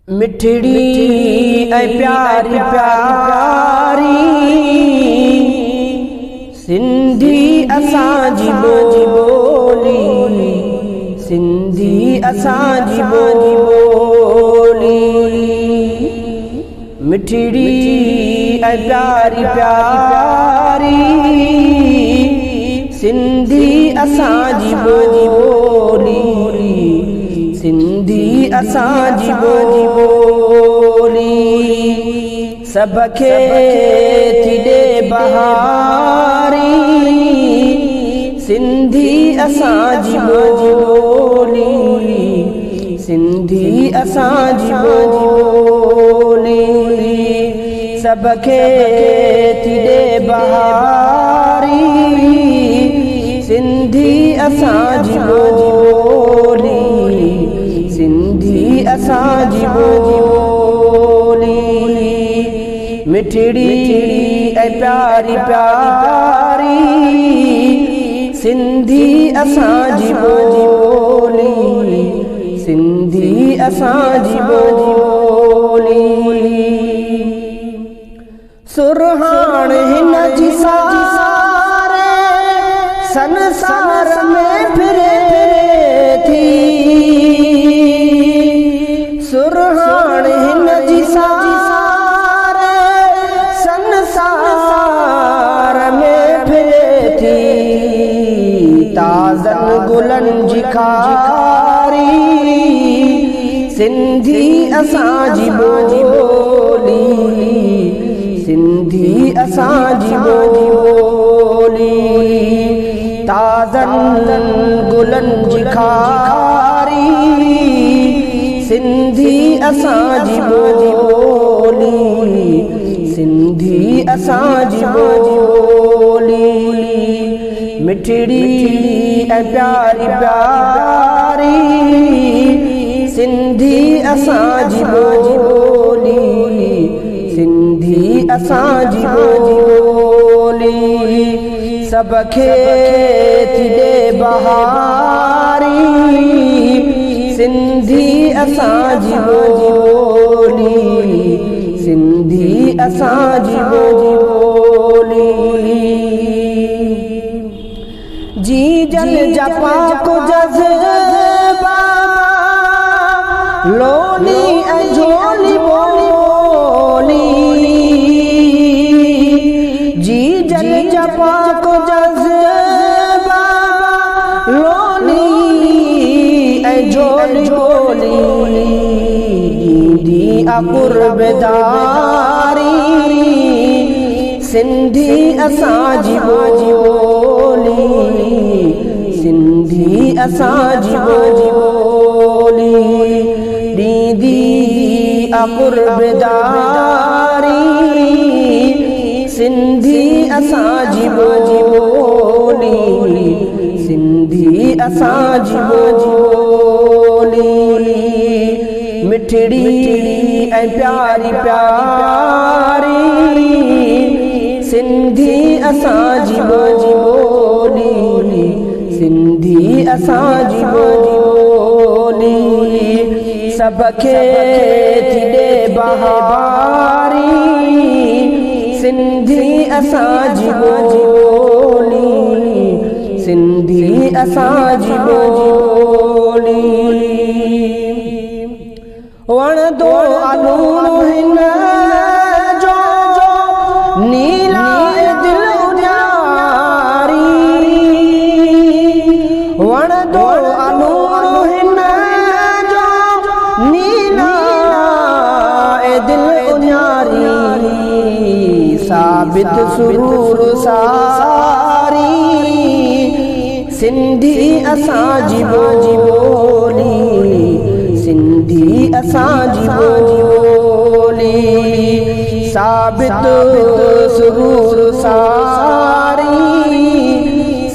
मिठड़ी ऐ प्यारी प्यारी सिंधी असांजी बोली, सिंधी असांजी बोली। मिठड़ी ऐ प्यारी प्यारी सिंधी असांजी बोली, सिंधी असांजी बोली। सबके थी ॾे बहारी सिंधी असांजी बोली, सिंधी असांजी बोली। सबके थी ॾे बहारी सिंधी असांजी बोली, सिंधी असांजी बोली। मिठड़ी ऐ प्यारी प्यारी सिंधी असांजी बोली, सिंधी असांजी बोली। सुरहान हिन जी सारे संसार में फिरे थी, सुरहान हिन जी सारे संसार में फिरे थी। ताज़न गुलन जी खारी सिंधी असांजी बोली, सिंधी असांजी बोली। ताज़न गुलन जी खारी सिंधी असांजी बोली, सिंधी असांजी बोली। मिठड़ी ऐ प्यारी प्यारी सिंधी असांजी बोली, सिंधी असांजी बोली। सबके थी ॾे बहारी सिंधी असांजी बोली, सिंधी असांजी बोली। जी जन जा पाक जज़्बा लोली ऐं झोली बोली, जी जन जा पाक जज़्बा लोली ऐं झोली बोली। ॾींदी आ कुर्बदारी सिंधी असांजी बोली, सिंधी असांजी बोली। ॾींदी आ कुर्बदारी सिंधी असांजी बोली, सिंधी असांजी बोली। मिठड़ी ऐं प्यारी प्यारी सिंधी असांजी बोली, सिंधी असांजी बोली। सबके थी ॾे बहारी सिंधी असांजी बोली, सिंधी असांजी बोली। वणंदो आलूणो हिन जो नीला दिल उजारी, वणंदो आलूणो हिन जो नीला दिल उजारी। साबित सुरूर सारी सिंधी असांजी बोली, सिंधी असांजी बोली। साबित सुरूर सारी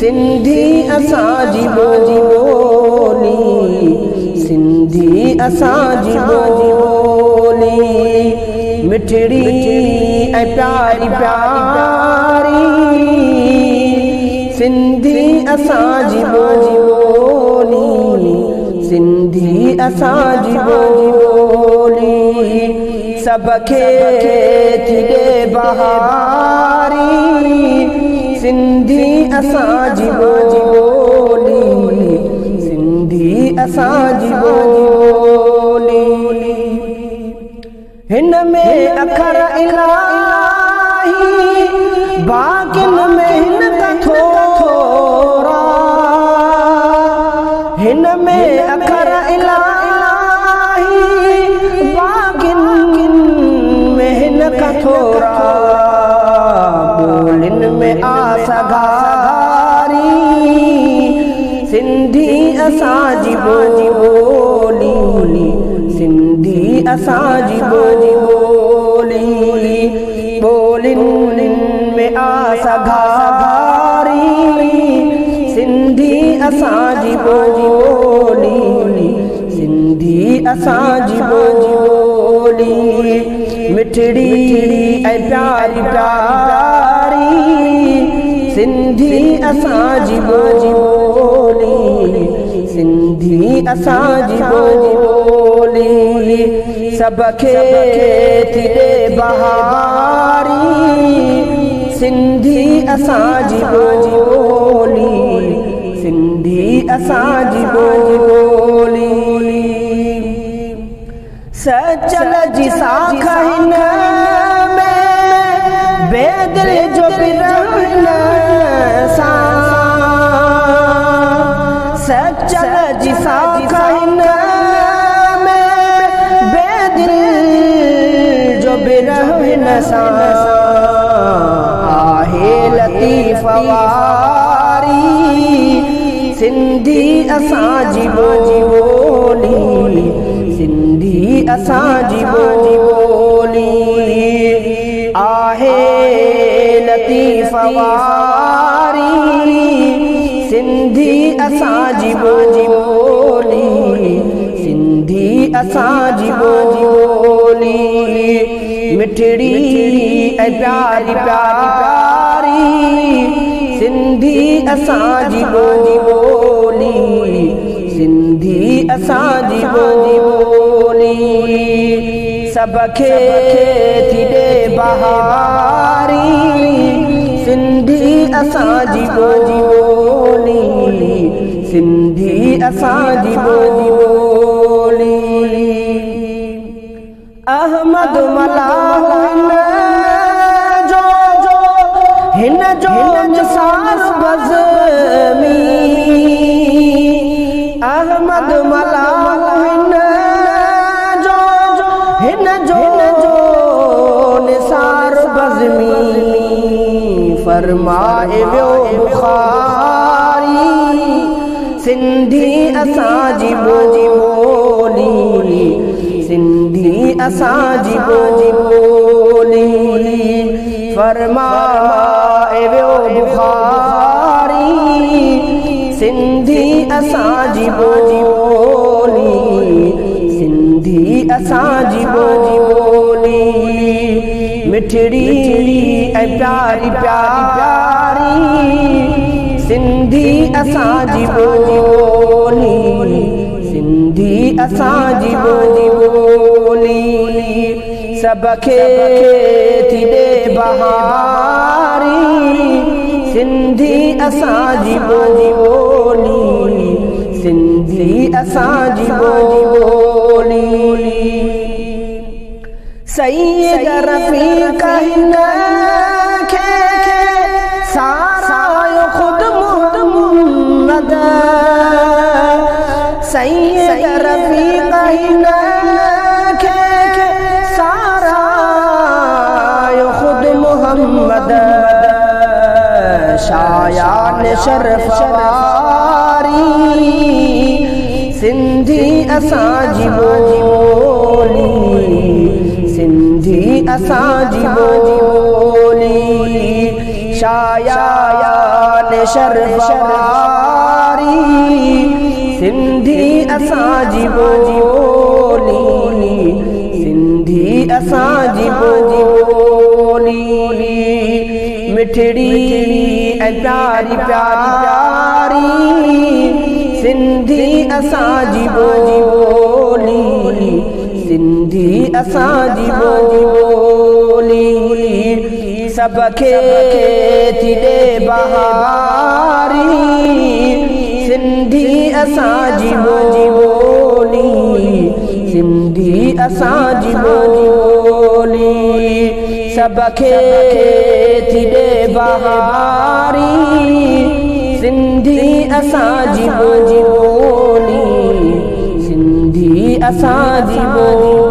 सिंधी असांजी बोली, सिंधी असांजी बोली। मिठड़ी ऐ प्यारी प्यारी सिंधी असांजी बोली, सिंधी असांजी बोली। सबके थी ॾे बहारी सिंधी असांजी ॿोली सिंधी असांजी ॿोली हिन में अखर इलाही बाक़िन में हिन का थोरा हिन में अखर इलाही बाक़िन में हिन का थोरा बोलिन में आसगारी सिंधी असांजी ॿोली सिंधी असांजी ॿोली बोलिन में आसगारी सिंधी असांजी ॿोली सिंधी असांजी ॿोली मिठड़ी ऐं प्यारी प्यारी सिंधी असांजी ॿोली सिंधी असांजी ॿोली सबके थी ॾे बहारी सिंधी असांजी ॿोली सिंधी असांजी ॿोली सचल जी साख हिन में बेदिल जो पिरहन सां सचल जी साख हिन में बेदिल जो पिरहन सां आहे लतीफ़ वारी सिंधी असांजी ॿोली सिंधी असांजी ॿोली आहे लतीफ़ वारी सिंधी असांजी ॿोली सिंधी असांजी ॿोली मिठड़ी ऐं प्यारी प्यारी सिंधी असांजी ॿोली सिंधी असांजी ॿोली सबके थी ॾे बहारी सिंधी असांजी ॿोली सिंधी असांजी ॿोली अहमद मलाह हिन जो निसार बज़मी अहमद मलाह हिन जो निसार बज़मी फरमाए वियो बुखारी सिंधी असांजी ॿोली सिंधी असांजी ॿोली फरमाए वियो बुखारी सिंधी असांजी ॿोली सिंधी असांजी ॿोली मिठड़ी ऐं प्यारी प्यारी सिंधी असांजी ॿोली सिंधी असांजी ॿोली सबके थी ॾे बहारी सिंधी असांजी ॿोली सिंधी असांजी ॿोली सईद रफ़ीक़ हिन खे सारायो ख़ुद मुहम्मद सईद रफ़ीक़ हिन खे सारायो ख़ुद मुहम्मद शायान शरफ वारी सिंधी असांजी ॿोली सिंधी असांजी ॿोली शायान शरफ वारी सिंधी असांजी ॿोली सिंधी असांजी ॿोली मिठड़ी ऐं प्यारी प्यारी सिंधी असांजी ॿोली सिंधी असांजी ॿोली सब खे थी ॾे बहारी सिंधी असांजी ॿोली सिंधी असांजी ॿोली सब खे थी ॾे बहारी सिंधी असांजी ॿोली सिंधी असांजी ॿोली।